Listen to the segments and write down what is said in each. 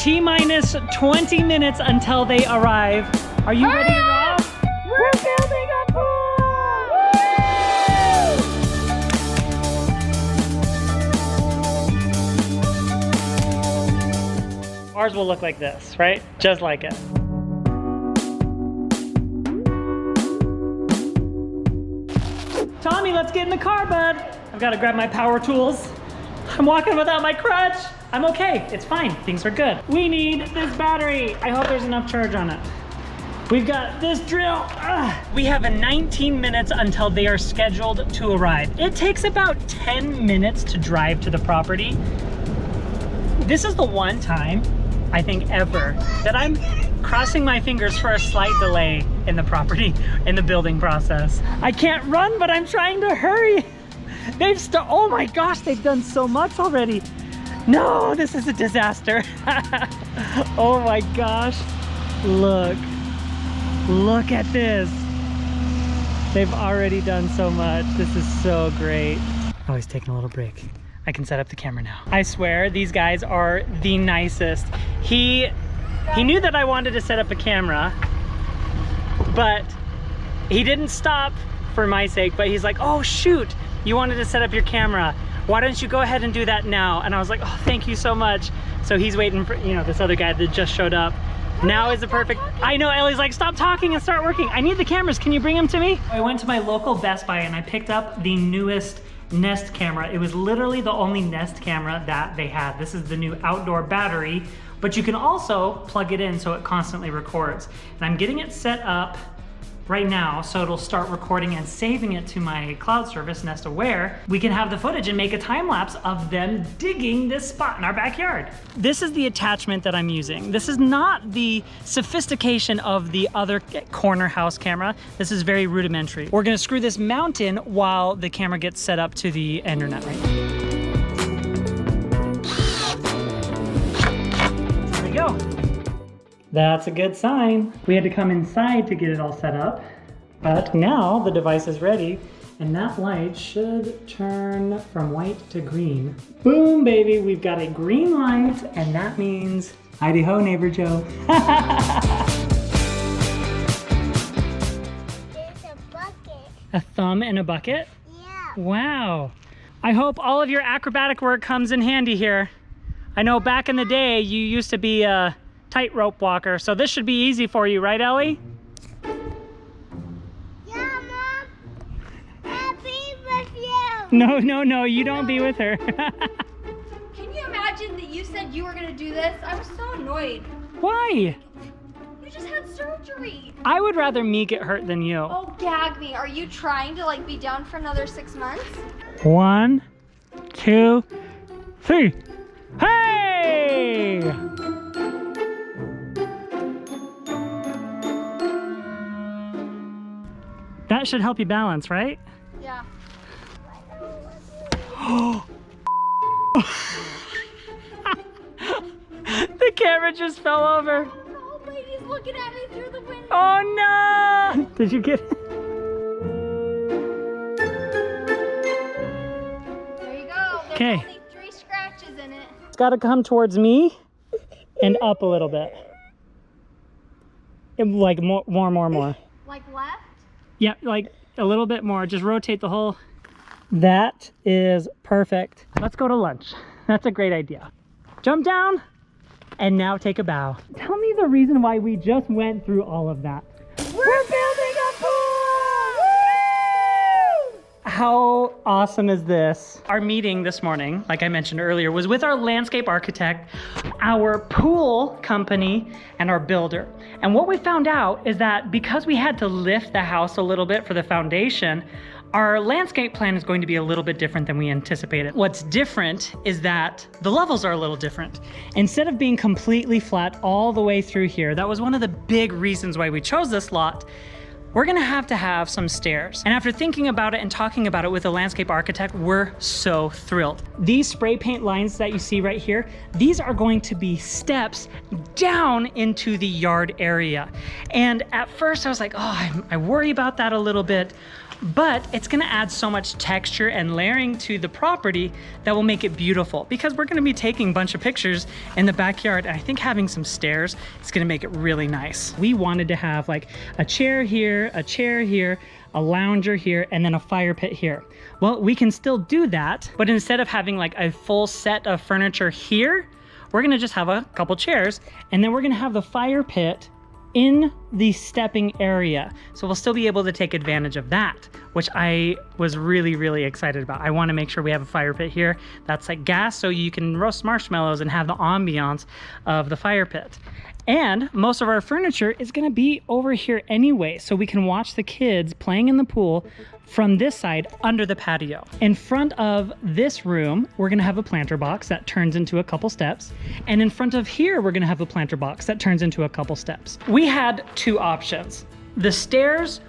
T-minus 20 minutes until they arrive. Are you ready to rock? We're building a pool! Ours will look like this, right? Just like it. Tommy, let's get in the car, bud. I've got to grab my power tools. I'm walking without my crutch. I'm okay, it's fine, things are good. We need this battery. I hope there's enough charge on it. We've got this drill. We have 19 minutes until they are scheduled to arrive. It takes about 10 minutes to drive to the property. This is the one time, I think ever, that I'm crossing my fingers for a slight delay in the property, in the building process. I can't run, but I'm trying to hurry. Oh my gosh, they've done so much already. No, this is a disaster. Oh my gosh, look at this. They've already done so much. This is so great. Oh, he's taking a little break. I can set up the camera now. I swear, these guys are the nicest. He knew that I wanted to set up a camera, but he didn't stop for my sake, but he's like, oh shoot, you wanted to set up your camera. Why don't you go ahead and do that now? And I was like, oh, thank you so much. So he's waiting for, you know, this other guy that just showed up. Now is the perfect, I know, Ellie's like, stop talking and start working. I need the cameras, can you bring them to me? I went to my local Best Buy and I picked up the newest Nest camera. It was literally the only Nest camera that they had. This is the new outdoor battery, but you can also plug it in so it constantly records. And I'm getting it set up right now so it'll start recording and saving it to my cloud service, Nest Aware. We can have the footage and make a time lapse of them digging this spot in our backyard. This is the attachment that I'm using. This is not the sophistication of the other corner house camera. This is very rudimentary. We're gonna screw this mount in while the camera gets set up to the internet right now. There we go. That's a good sign. We had to come inside to get it all set up, but now the device is ready and that light should turn from white to green. Boom, baby, we've got a green light and that means Heidi ho, neighbor Joe. There's a bucket. A thumb in a bucket? Yeah. Wow. I hope all of your acrobatic work comes in handy here. I know back in the day you used to be a tightrope walker, so this should be easy for you, right, Ellie? Yeah, Mom. I'll be with you. No, you don't be with her. Can you imagine that you said you were gonna do this? I was so annoyed. Why? You just had surgery. I would rather me get hurt than you. Oh, gag me. Are you trying to like be down for another 6 months? 1, 2, 3. Hey! That should help you balance, right? Yeah. The camera just fell over. The old lady's looking at me through the window. Oh no! Did you get it? There you go. There's 'Kay. only 3 scratches in it. It's got to come towards me and up a little bit. Like more. Like left? Yeah, like a little bit more. Just rotate the whole. That is perfect. Let's go to lunch. That's a great idea. Jump down and now take a bow. Tell me the reason why we just went through all of that. We're building a pool! Woo! How awesome is this? Our meeting this morning, like I mentioned earlier, was with our landscape architect, our pool company, and our builder. And what we found out is that because we had to lift the house a little bit for the foundation, our landscape plan is going to be a little bit different than we anticipated. What's different is that the levels are a little different. Instead of being completely flat all the way through here, that was one of the big reasons why we chose this lot. We're gonna have to have some stairs. And after thinking about it and talking about it with a landscape architect, we're so thrilled. These spray paint lines that you see right here, these are going to be steps down into the yard area. And at first I was like, oh, I worry about that a little bit. but it's gonna add so much texture and layering to the property that will make it beautiful, because we're gonna be taking a bunch of pictures in the backyard, and I think having some stairs is gonna make it really nice. We wanted to have like a chair here, a lounger here, and then a fire pit here. Well, we can still do that, but instead of having like a full set of furniture here, we're gonna just have a couple chairs, and then we're gonna have the fire pit in the stepping area. So we'll still be able to take advantage of that, which I was really, really excited about. I wanna make sure we have a fire pit here that's like gas, so you can roast marshmallows and have the ambiance of the fire pit. And most of our furniture is gonna be over here anyway, so we can watch the kids playing in the pool from this side under the patio. In front of this room, we're gonna have a planter box that turns into a couple steps. And in front of here, we're gonna have a planter box that turns into a couple steps. We had two options, the stairs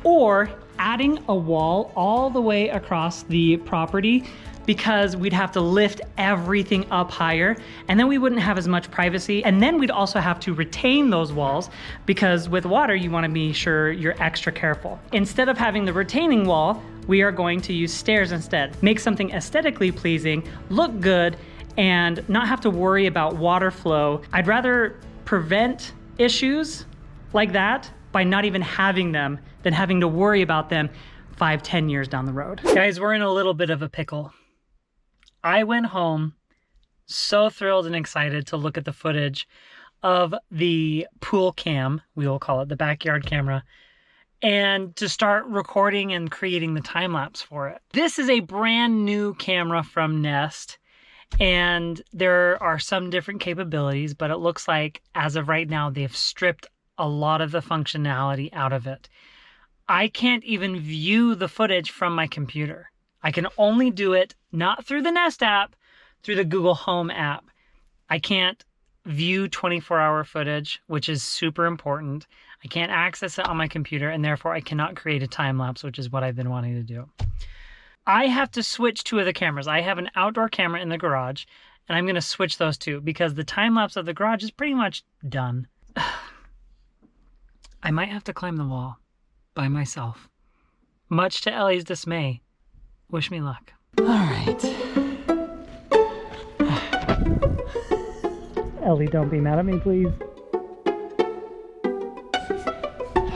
or adding a wall all the way across the property, because we'd have to lift everything up higher, and then we wouldn't have as much privacy, and then we'd also have to retain those walls, because with water you want to be sure you're extra careful. Instead of having the retaining wall, we are going to use stairs instead. Make something aesthetically pleasing, look good, and not have to worry about water flow. I'd rather prevent issues like that by not even having them than having to worry about them 5-10 years down the road. Guys, we're in a little bit of a pickle. I went home so thrilled and excited to look at the footage of the pool cam, we will call it the backyard camera, and to start recording and creating the time lapse for it. This is a brand new camera from Nest, and there are some different capabilities, but it looks like as of right now, they've stripped a lot of the functionality out of it. I can't even view the footage from my computer. I can only do it not through the Nest app, through the Google Home app. I can't view 24-hour footage, which is super important. I can't access it on my computer, and therefore I cannot create a time lapse, which is what I've been wanting to do. I have to switch two of the cameras. I have an outdoor camera in the garage, and I'm gonna switch those two because the time lapse of the garage is pretty much done. I might have to climb the wall by myself, much to Ellie's dismay. Wish me luck. All right. Ellie, don't be mad at me, please.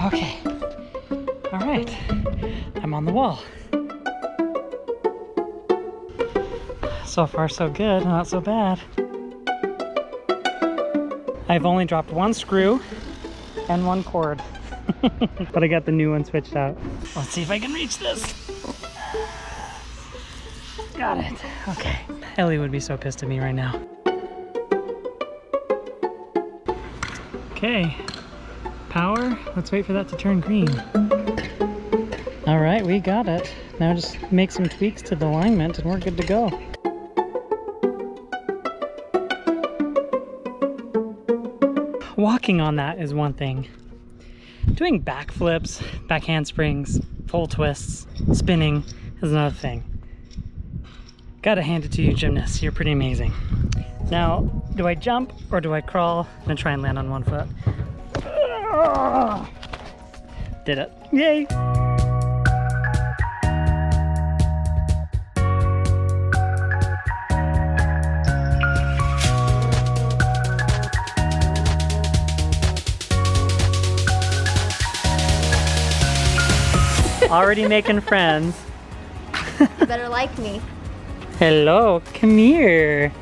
Okay. All right. I'm on the wall. So far, so good. Not so bad. I've only dropped one screw and one cord. But I got the new one switched out. Let's see if I can reach this. Got it. Okay. Ellie would be so pissed at me right now. Okay. Power. Let's wait for that to turn green. All right, we got it. Now just make some tweaks to the alignment and we're good to go. Walking on that is one thing. Doing backflips, back handsprings, full twists, spinning is another thing. Gotta hand it to you, gymnasts. You're pretty amazing. Now, do I jump or do I crawl? I'm gonna try and land on one foot. Did it. Yay! Already making friends. You better like me. Hello, come here.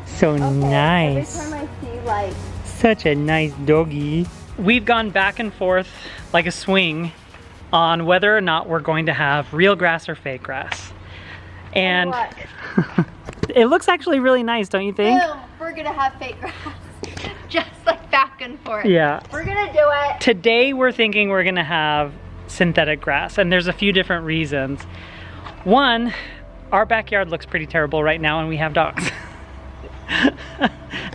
So nice. Every time I see like Such a nice doggy. We've gone back and forth like a swing on whether or not we're going to have real grass or fake grass. And it looks actually really nice, don't you think? boom, we're gonna have fake grass. Just like back and forth. Yeah. We're gonna do it. Today we're thinking we're gonna have synthetic grass, and there's a few different reasons. One, our backyard looks pretty terrible right now and we have dogs.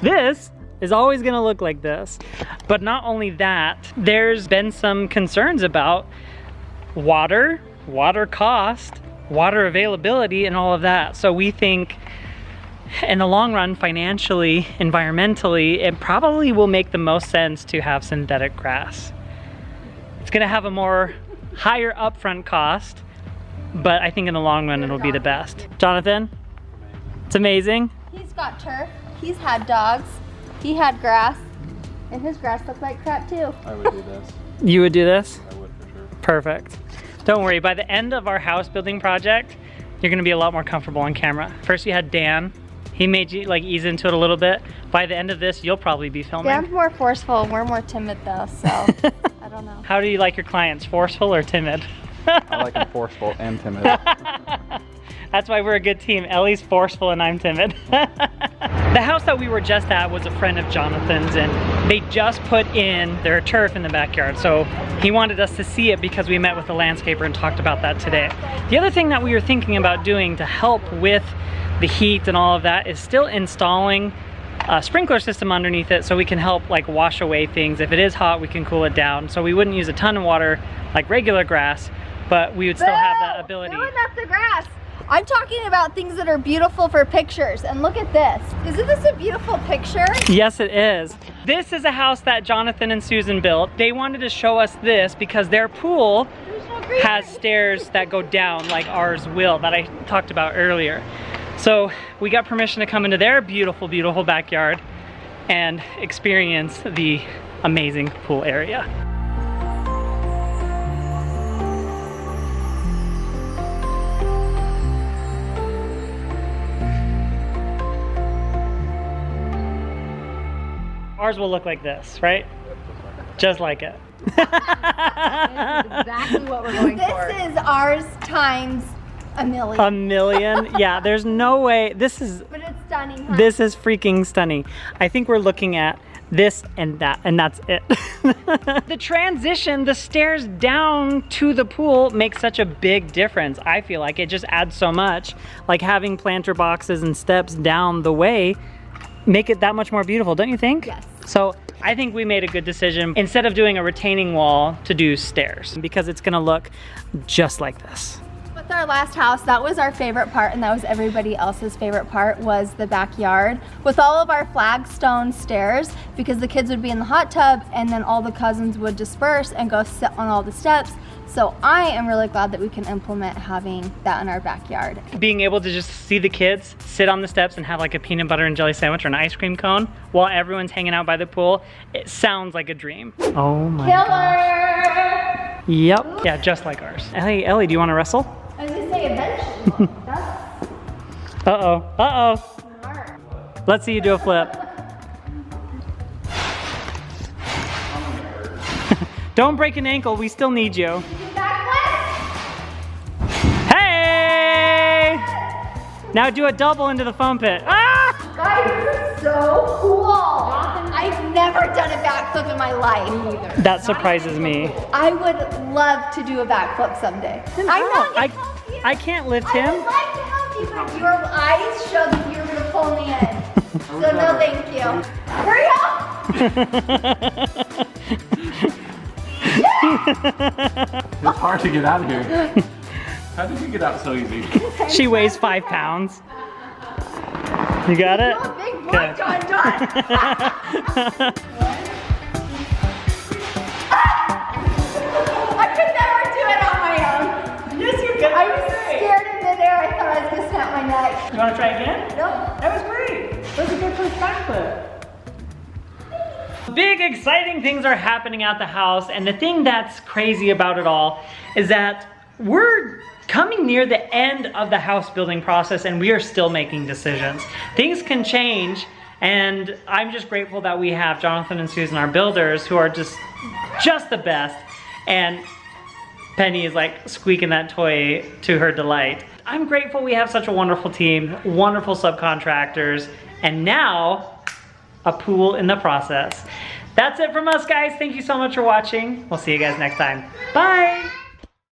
This is always gonna look like this. But not only that, there's been some concerns about water cost, water availability, and all of that. So we think in the long run, financially, environmentally, it probably will make the most sense to have synthetic grass. It's gonna have a more higher upfront cost, but I think in the long run it'll be the best. Jonathan, it's amazing. He's got turf, he's had dogs, he had grass, and his grass looked like crap too. I would do this. You would do this? I would for sure. Perfect. Don't worry, by the end of our house building project, you're gonna be a lot more comfortable on camera. First you had Dan. He made you like ease into it a little bit. By the end of this, you'll probably be filming. Dan's more forceful, we're more timid though, so I don't know. How do you like your clients, forceful or timid? I like them forceful and timid. That's why we're a good team. Ellie's forceful and I'm timid. The house that we were just at was a friend of Jonathan's, and they just put in their turf in the backyard. So he wanted us to see it because we met with the landscaper and talked about that today. The other thing that we were thinking about doing to help with the heat and all of that is still installing a sprinkler system underneath it so we can help like wash away things. If it is hot, we can cool it down. So we wouldn't use a ton of water like regular grass, but we would still have that ability. No, that's the grass. I'm talking about things that are beautiful for pictures, and look at this. Isn't this a beautiful picture? Yes, it is. This is a house that Jonathan and Susan built. They wanted to show us this because their pool has stairs that go down like ours will, that I talked about earlier. So we got permission to come into their beautiful, beautiful backyard and experience the amazing pool area. Ours will look like this, right? Just like it. Exactly what we're going for. This is ours times a million. A million? Yeah, there's no way. This is, but it's stunning, huh? This is freaking stunning. I think we're looking at this and that, and that's it. The transition, the stairs down to the pool makes such a big difference. I feel like it just adds so much. Like having planter boxes and steps down the way make it that much more beautiful, don't you think? Yes. So I think we made a good decision instead of doing a retaining wall to do stairs because it's gonna look just like this. With our last house, that was our favorite part, and that was everybody else's favorite part, was the backyard with all of our flagstone stairs, because the kids would be in the hot tub and then all the cousins would disperse and go sit on all the steps. So I am really glad that we can implement having that in our backyard. Being able to just see the kids sit on the steps and have like a peanut butter and jelly sandwich or an ice cream cone while everyone's hanging out by the pool, it sounds like a dream. Oh my gosh. Yep. Yeah, just like ours. Ellie, do you want to wrestle? I was gonna say eventually. Uh-oh, uh-oh. Let's see you do a flip. Don't break an ankle, we still need you. Hey! Now do a double into the foam pit. Ah! Guys, this is so cool. I've never done a backflip in my life. Me either. That surprises me. I would love to do a backflip someday. I'm not gonna help you. I can't lift I him. would like to help you, but your eyes showed that you were gonna pull me in. So no thank you. Hurry up! It's hard to get out of here. How did you get out so easy? She weighs 5 pounds. You got it? You're a big boy, John. I could never do it on my own. Yes, you can. I was scared in midair. I thought I was gonna snap my neck. You want to try again? No. That was great. That was a good first backflip. Big exciting things are happening at the house, and the thing that's crazy about it all is that we're coming near the end of the house building process and we are still making decisions. Things can change, and I'm just grateful that we have Jonathan and Susan, our builders, who are just the best, and Penny is like squeaking that toy to her delight. I'm grateful we have such a wonderful team, wonderful subcontractors, and now a pool in the process. That's it from us, guys. Thank you so much for watching. We'll see you guys next time. Bye.